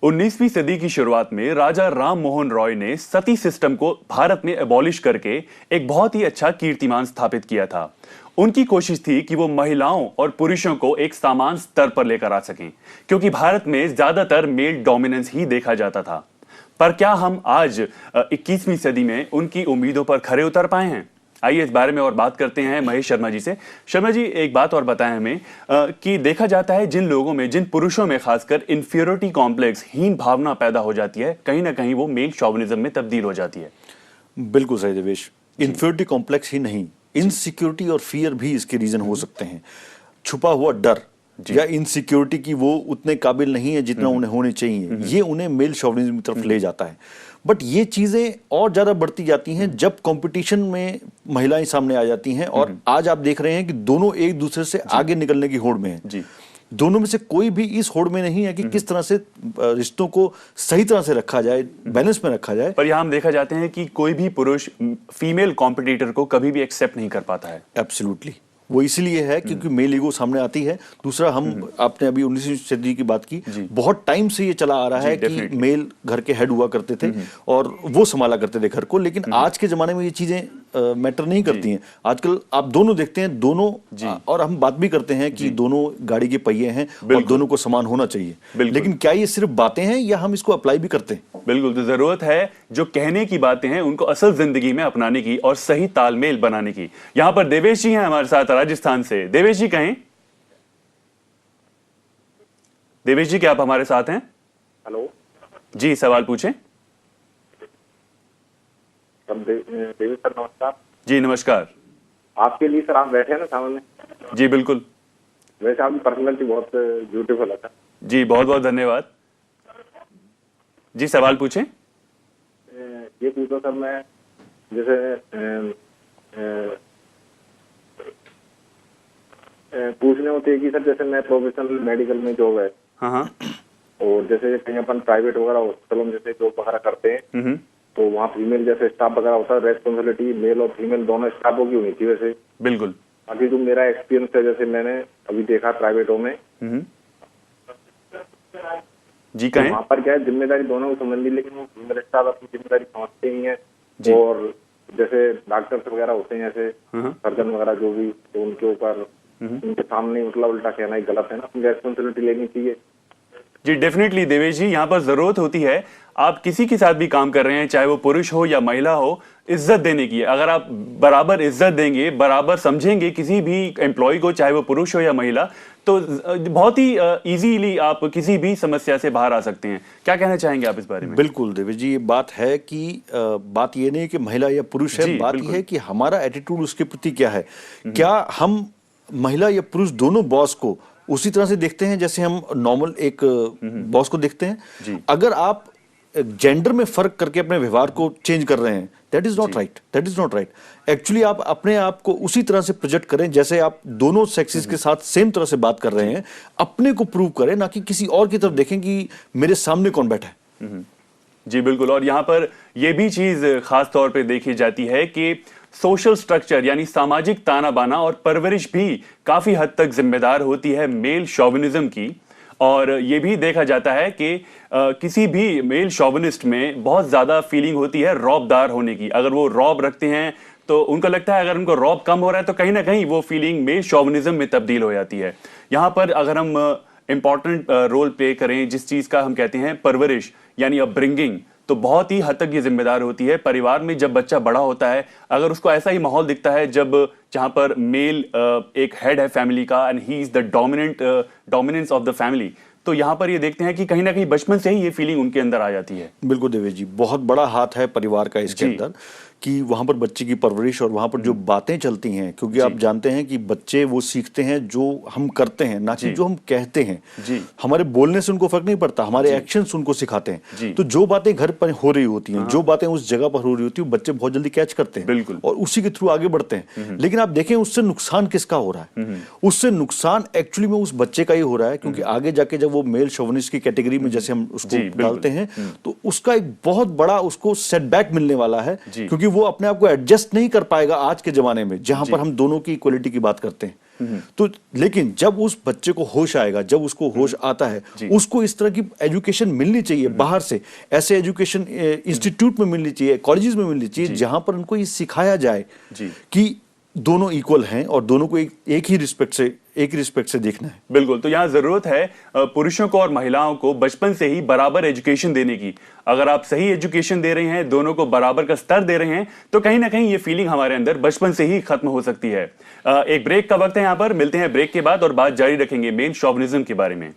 19वीं सदी की शुरुआत में राजा राम मोहन रॉय ने सती सिस्टम को भारत में एबॉलिश करके एक बहुत ही अच्छा कीर्तिमान स्थापित किया था। उनकी कोशिश थी कि वो महिलाओं और पुरुषों को एक समान स्तर पर लेकर आ सकें, क्योंकि भारत में ज्यादातर मेल डोमिनेंस ही देखा जाता था। पर क्या हम आज 21वीं सदी में उनकी उम्मीदों पर खरे उतर पाए हैं? आइए इस बारे में और बात करते हैं महेश शर्मा जी से। शर्मा जी, एक बात और बताएं हमें कि देखा जाता है जिन लोगों में, जिन पुरुषों में खासकर इंफीरियोरिटी कॉम्प्लेक्स, हीन भावना पैदा हो जाती है, कहीं ना कहीं वो मेल शॉविनिज्म में तब्दील हो जाती है। बिल्कुल सही देवेश। इंफीरियोरिटी कॉम्प्लेक्स ही नहीं, इनसिक्योरिटी और फियर भी इसके रीजन हो सकते हैं। छुपा हुआ डर या इनसिक्योरिटी की वो उतने काबिल नहीं है जितना उन्हें होने चाहिए, ये उन्हें मेल शॉविनिज्म की तरफ ले जाता है। बट ये चीजें और ज्यादा बढ़ती जाती हैं जब कंपटीशन में महिलाएं सामने आ जाती हैं, और आज आप देख रहे हैं कि दोनों एक दूसरे से आगे निकलने की होड़ में हैं। दोनों में से कोई भी इस होड़ में नहीं है कि किस तरह से रिश्तों को सही तरह से रखा जाए, बैलेंस में रखा जाए। पर यहाँ हम देखा जाते हैं कि कोई भी पुरुष फीमेल कॉम्पिटिटर को कभी भी एक्सेप्ट नहीं कर पाता है। एब्सोल्युटली, वो इसलिए है क्योंकि मेल ईगो सामने आती है। दूसरा, हम आपने अभी 19वीं सदी की बात की, बहुत टाइम से ये चला आ रहा है कि मेल घर के हेड हुआ करते थे और वो संभाला करते थे घर को, लेकिन आज के जमाने में ये चीजें मैटर नहीं करती हैं। आजकल आप दोनों देखते हैं, दोनों, और हम बात भी करते हैं कि दोनों गाड़ी के पहिए हैं और दोनों को समान होना चाहिए, लेकिन क्या ये सिर्फ बातें हैं या हम इसको अप्लाई भी करते हैं? बिल्कुल, तो जरूरत है जो कहने की बातें हैं उनको असल जिंदगी में अपनाने की और सही तालमेल बनाने की। यहां पर देवेश जी हैं हमारे साथ राजस्थान से। देवेश जी कहें। देवेश जी, क्या आप हमारे साथ हैं? हेलो जी, सवाल पूछें। देवी सर नमस्कार। जी नमस्कार। आपके लिए सर, आप बैठे हैं ना सामने? जी बिल्कुल। वैसे आपकी पर्सनैलिटी बहुत ब्यूटीफुल है सर। जी बहुत बहुत धन्यवाद। जी सवाल पूछें। ये पूछो सर, मैं जैसे पूछने होते हैं कि सर, जैसे मैं प्रोफेशनल मेडिकल में जॉब है, हाँ, और जैसे कहीं अपन प्राइवेट वगैरह हॉस्पिटलों में जैसे जॉब वगैरह करते हैं, तो वहाँ फीमेल जैसे स्टाफ वगैरह होता है, रेस्पॉन्सिबिलिटी मेल और फीमेल दोनों स्टाफों की होनी चाहिए वैसे। बिल्कुल। अभी जो मेरा एक्सपीरियंस है, जैसे मैंने अभी देखा प्राइवेटों में, जी कहें। वहाँ पर क्या है, जिम्मेदारी दोनों को संबंधी, लेकिन वो फीमेल स्टाफ अपनी जिम्मेदारी समझते ही है। और जैसे डॉक्टर्स वगैरह होते हैं, जैसे सर्जन वगैरह जो भी, तो उनके ऊपर उनके सामने मतलब उल्टा कहना ही गलत है ना, उनकी रेस्पॉन्सिबिलिटी लेनी चाहिए। जी डेफिनेटली देवेश जी, यहाँ पर जरूरत होती है, आप किसी के साथ भी काम कर रहे हैं, चाहे वो पुरुष हो या महिला हो, इज्जत देने की। अगर आप बराबर इज्जत देंगे, बराबर समझेंगे किसी भी एम्प्लॉय को, चाहे वो पुरुष हो या महिला, तो बहुत ही इजीली आप किसी भी समस्या से बाहर आ सकते हैं। क्या कहना चाहेंगे आप इस बारे में? बिल्कुल देवेश जी, ये बात है कि बात ये नहीं है कि महिला या पुरुष है, बात ये है कि हमारा एटीट्यूड उसके प्रति क्या है। क्या हम महिला या पुरुष दोनों बॉस को उसी तरह से देखते हैं जैसे हम नॉर्मल एक बॉस को देखते हैं? अगर आप जेंडर में फर्क करके अपने व्यवहार को चेंज कर रहे हैं, that is not right, that is not right. Actually आप अपने आप को उसी तरह से प्रोजेक्ट करें जैसे आप दोनों सेक्सेस के साथ सेम तरह से बात कर रहे हैं, अपने को प्रूव करें, ना कि किसी और की तरफ देखें कि मेरे सामने कौन बैठा है। जी बिल्कुल। और यहाँ पर यह भी चीज खास तौर पे देखी जाती है कि सोशल स्ट्रक्चर यानी सामाजिक ताना बाना और परवरिश भी काफी हद तक जिम्मेदार होती है मेल शॉविनिज्म की। और ये भी देखा जाता है कि किसी भी मेल शॉविनिस्ट में बहुत ज्यादा फीलिंग होती है रौबदार होने की। अगर वो रौब रखते हैं तो उनको लगता है अगर उनको रौब कम हो रहा है तो कहीं ना कहीं वो फीलिंग मेल शॉविनिज्म में तब्दील हो जाती है। यहाँ पर अगर हम इंपॉर्टेंट रोल प्ले करें जिस चीज का हम कहते हैं परवरिश यानी अपब्रिंगिंग, तो बहुत ही हद तक ये जिम्मेदार होती है। परिवार में जब बच्चा बड़ा होता है, अगर उसको ऐसा ही माहौल दिखता है जहां पर मेल एक हेड है फैमिली का and he is the dominance of the family, तो यहां पर ये देखते हैं कि कहीं ना कहीं बचपन से ही ये फीलिंग उनके अंदर आ जाती है। बिल्कुल देवेश जी, बहुत बड़ा हाथ है परिवार का इसके अंदर कि वहां पर बच्चे की परवरिश और वहां पर जो बातें चलती हैं, क्योंकि आप जानते हैं कि बच्चे वो सीखते हैं जो हम करते हैं, ना कि जो हम कहते हैं। हमारे बोलने से उनको फर्क नहीं पड़ता, हमारे एक्शंस उनको सिखाते हैं। तो जो बातें घर पर हो रही होती हैं, जो बातें उस जगह पर हो रही होती है, बच्चे बहुत जल्दी कैच करते हैं। बिल्कुल। और उसी के थ्रू आगे बढ़ते हैं। लेकिन आप देखें उससे नुकसान किसका हो रहा है? उससे नुकसान एक्चुअली में उस बच्चे का ही हो रहा है, क्योंकि आगे जाके जब वो मेल शोविनिस्ट की कैटेगरी में जैसे हम उसको डालते हैं, तो उसका एक बहुत बड़ा उसको सेटबैक मिलने वाला है, क्योंकि वो अपने आप को एडजस्ट नहीं कर पाएगा आज के जमाने में जहां पर हम दोनों की इक्वलिटी की बात करते हैं। तो लेकिन जब उस बच्चे को होश आएगा, जब उसको होश आता है, उसको इस तरह की एजुकेशन मिलनी चाहिए बाहर से, ऐसे एजुकेशन इंस्टीट्यूट में मिलनी चाहिए, कॉलेजेस में मिलनी चाहिए, जहां पर उनको ये सिखाया जाए कि दोनों इक्वल हैं और दोनों को एक ही रिस्पेक्ट से देखना है। बिल्कुल, तो यहाँ जरूरत है पुरुषों को और महिलाओं को बचपन से ही बराबर एजुकेशन देने की। अगर आप सही एजुकेशन दे रहे हैं, दोनों को बराबर का स्तर दे रहे हैं, तो कहीं ना कहीं ये फीलिंग हमारे अंदर बचपन से ही खत्म हो सकती है। एक ब्रेक का वक्त है यहाँ पर, मिलते हैं ब्रेक के बाद और बात जारी रखेंगे मेल शॉविनिज्म के बारे में।